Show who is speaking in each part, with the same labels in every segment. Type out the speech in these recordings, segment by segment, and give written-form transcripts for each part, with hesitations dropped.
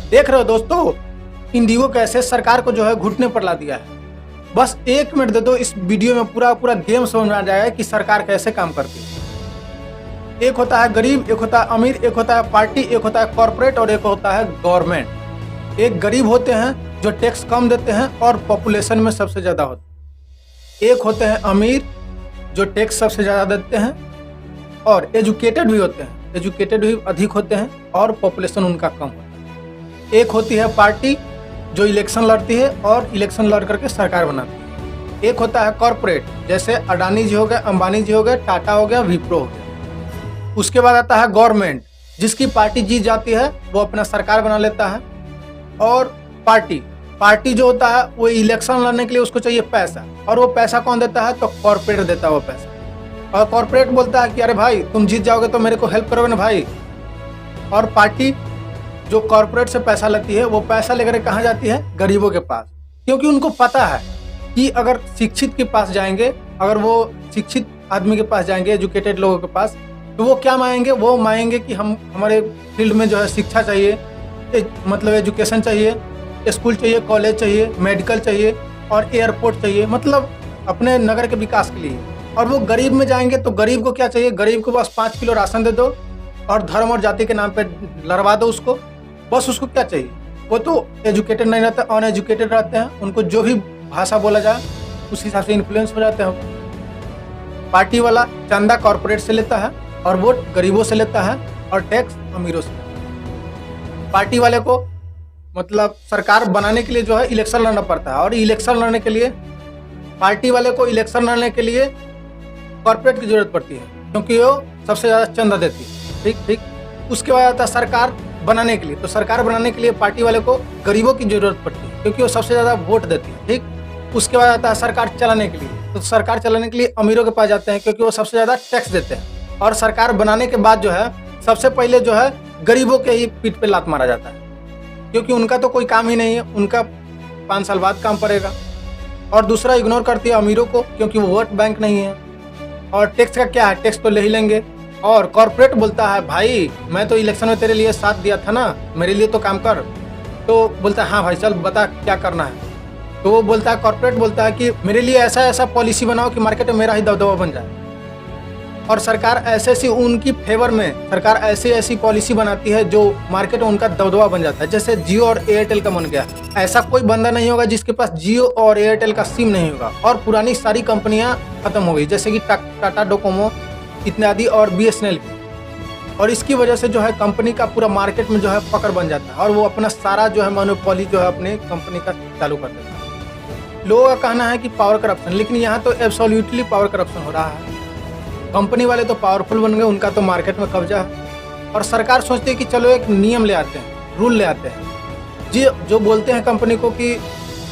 Speaker 1: देख रहे हो दोस्तों, इंडिगो कैसे सरकार को जो है घुटने पर ला दिया है। बस 1 मिनट दे दो, इस वीडियो में पूरा गेम समझ में आ जाएगा कि सरकार कैसे काम करती है। एक होता है गरीब, एक होता है अमीर, एक होता है पार्टी, एक होता है कॉर्पोरेट और एक होता है गवर्नमेंट। एक गरीब होते हैं जो टैक्स कम देते हैं और पॉपुलेशन में सबसे ज़्यादा होते हैं। एक होते हैं अमीर जो टैक्स सबसे ज़्यादा देते हैं और एजुकेटेड भी होते हैं, एजुकेटेड भी अधिक होते हैं और पॉपुलेशन उनका कम होता है। एक होती है पार्टी जो इलेक्शन लड़ती है और इलेक्शन लड़ करके सरकार बनाती है। एक होता है कॉर्पोरेट, जैसे अडानी जी हो गए, अंबानी जी हो गए, टाटा हो गया, विप्रो हो गया। उसके बाद आता है गवर्नमेंट, जिसकी पार्टी जीत जाती है वो अपना सरकार बना लेता है। और पार्टी जो होता है वो इलेक्शन लड़ने के लिए उसको चाहिए पैसा, और वो पैसा कौन देता है? तो कॉर्पोरेट देता है वो पैसा। और कॉर्पोरेट बोलता है कि अरे भाई तुम जीत जाओगे तो मेरे को हेल्प करोगे ना भाई। और पार्टी जो कॉर्पोरेट से पैसा लेती है वो पैसा लेकर कहाँ जाती है? गरीबों के पास, क्योंकि उनको पता है कि अगर शिक्षित के पास जाएंगे, अगर वो शिक्षित आदमी के पास जाएंगे, एजुकेटेड लोगों के पास, तो वो क्या मांगेंगे? वो मांगेंगे कि हमारे फील्ड में जो है शिक्षा चाहिए, मतलब एजुकेशन चाहिए, स्कूल चाहिए, कॉलेज चाहिए, मेडिकल चाहिए और एयरपोर्ट चाहिए, मतलब अपने नगर के विकास के लिए। और वो गरीब में जाएंगे तो गरीब को क्या चाहिए? गरीब को बस 5 किलो राशन दे दो और धर्म और जाति के नाम पे लड़वा दो उसको। बस उसको क्या चाहिए? वो तो एजुकेटेड नहीं रहते, अनएजुकेटेड रहते हैं, उनको जो भी भाषा बोला जाए उस हिसाब से इन्फ्लुएंस हो जाते हैं। पार्टी वाला चंदा कॉर्पोरेट से लेता है और वोट गरीबों से लेता है और टैक्स अमीरों से। पार्टी वाले को मतलब सरकार बनाने के लिए जो है इलेक्शन लड़ना पड़ता है, और इलेक्शन लड़ने के लिए पार्टी वाले को इलेक्शन लड़ने के लिए कॉर्पोरेट की जरूरत पड़ती है, क्योंकि वो सबसे ज़्यादा चंदा देती है। ठीक। उसके बाद आता है सरकार बनाने के लिए, तो सरकार बनाने के लिए पार्टी वाले को गरीबों की जरूरत पड़ती है, क्योंकि वो सबसे ज़्यादा वोट देती है। ठीक। उसके बाद आता है सरकार चलाने के लिए, तो सरकार चलाने के लिए अमीरों के पास जाते हैं, क्योंकि वो सबसे ज़्यादा टैक्स देते हैं। और सरकार बनाने के बाद जो है सबसे पहले जो है गरीबों के ही पीठ पे लात मारा जाता है, क्योंकि उनका तो कोई काम ही नहीं है, उनका 5 साल बाद काम पड़ेगा। और दूसरा इग्नोर करती है अमीरों को, क्योंकि वो वोट बैंक नहीं है। और टैक्स का क्या है? टैक्स तो ले ही लेंगे। और कॉर्पोरेट बोलता है भाई मैं तो इलेक्शन में तेरे लिए साथ दिया था ना, मेरे लिए तो काम कर। तो बोलता है हाँ भाई चल बता क्या करना है। तो वो बोलता है, कॉर्पोरेट बोलता है कि मेरे लिए ऐसा पॉलिसी बनाओ कि मार्केट में मेरा ही दबदबा बन जाए। और सरकार ऐसी उनकी फेवर में सरकार ऐसी पॉलिसी बनाती है जो मार्केट में उनका दबदबा बन जाता है। जैसे जियो और एयरटेल का बन गया, ऐसा कोई बंदा नहीं होगा जिसके पास जियो और एयरटेल का सिम नहीं होगा। और पुरानी सारी कंपनियां खत्म हो गई, जैसे कि टाटा डोकोमो इत्यादि और BSNL की। और इसकी वजह से जो है कंपनी का पूरा मार्केट में जो है पकड़ बन जाता है, और वो अपना सारा जो है मोनोपोली जो है अपने कंपनी का चालू कर देता है। लोगों का कहना है कि पावर करप्शन, लेकिन यहाँ तो एब्सोल्युटली पावर करप्शन हो रहा है। कंपनी वाले तो पावरफुल बन गए, उनका तो मार्केट में कब्जा है। और सरकार सोचती है कि चलो एक नियम ले आते हैं, रूल ले आते हैं, जी जो बोलते हैं कंपनी को कि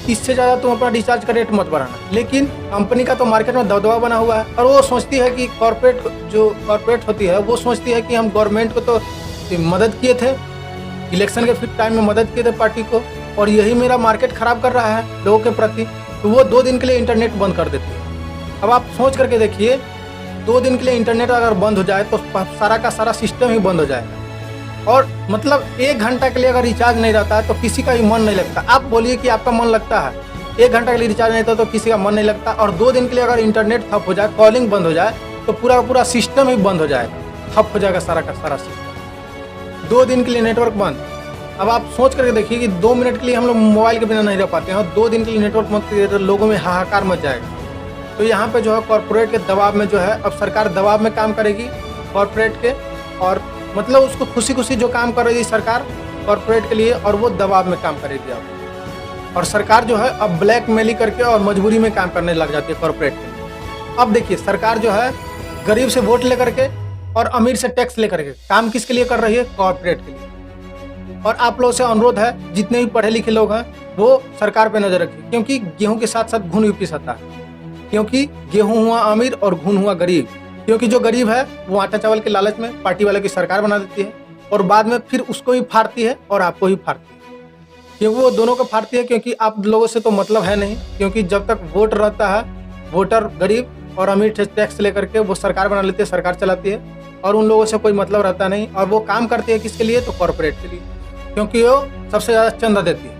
Speaker 1: इससे ज़्यादा तुम अपना रिचार्ज का रेट मत बढ़ाना, लेकिन कंपनी का तो मार्केट में दबदबा बना हुआ है। और वो सोचती है कि कॉर्पोरेट होती है वो सोचती है कि हम गवर्नमेंट को तो मदद किए थे, इलेक्शन के फिर टाइम में मदद किए थे पार्टी को, और यही मेरा मार्केट ख़राब कर रहा है लोगों के प्रति। तो वो 2 दिन के लिए इंटरनेट बंद कर देती है। अब आप सोच करके देखिए, 2 दिन के लिए इंटरनेट अगर बंद हो जाए तो सारा का सारा सिस्टम ही बंद हो जाएगा। और मतलब 1 घंटा के लिए अगर रिचार्ज नहीं रहता है तो किसी का ही मन नहीं लगता। आप बोलिए कि आपका मन लगता है? 1 घंटा के लिए रिचार्ज नहीं रहता तो किसी का मन नहीं लगता। और 2 दिन के लिए अगर इंटरनेट ठप हो जाए, कॉलिंग बंद हो जाए, तो पूरा सिस्टम ही बंद हो जाएगा, ठप हो जाएगा सारा का सारा सिस्टम। 2 दिन के लिए नेटवर्क बंद। अब आप सोच करके देखिए कि 2 मिनट के लिए हम लोग मोबाइल के बिना नहीं रह पाते हैं, और 2 दिन के लिए नेटवर्क बंद तो लोगों में हाहाकार मच जाएगा। तो यहाँ पे जो है कॉर्पोरेट के दबाव में जो है अब सरकार दबाव में काम करेगी कॉर्पोरेट के, और मतलब उसको खुशी जो काम कर रही है सरकार कॉर्पोरेट के लिए, और वो दबाव में काम करेगी अब। और सरकार जो है अब ब्लैकमेली करके और मजबूरी में काम करने लग जाती है कॉर्पोरेट के लिए। अब देखिए सरकार जो है गरीब से वोट लेकर के और अमीर से टैक्स लेकर के काम किसके लिए कर रही है? कॉर्पोरेट के लिए। और आप लोगों से अनुरोध है, जितने भी पढ़े लिखे लोग हैं वो सरकार पर नजर रखिए, क्योंकि गेहूँ के साथ साथ घुन भी पिसाता है। क्योंकि गेहूँ हुआ अमीर और घुन हुआ गरीब। क्योंकि जो गरीब है वो आटा चावल के लालच में पार्टी वाले की सरकार बना देती है, और बाद में फिर उसको ही फाड़ती है और आपको ही फाड़ती है। क्योंकि वो दोनों को फाड़ती है, क्योंकि आप लोगों से तो मतलब है नहीं, क्योंकि जब तक वोट रहता है वोटर गरीब और अमीर से टैक्स लेकर के वो सरकार बना लेती है, सरकार चलाती है, और उन लोगों से कोई मतलब रहता नहीं। और वो काम करती है किसके लिए? तो कॉर्पोरेट के लिए, क्योंकि वो सबसे ज़्यादा चंदा देती है।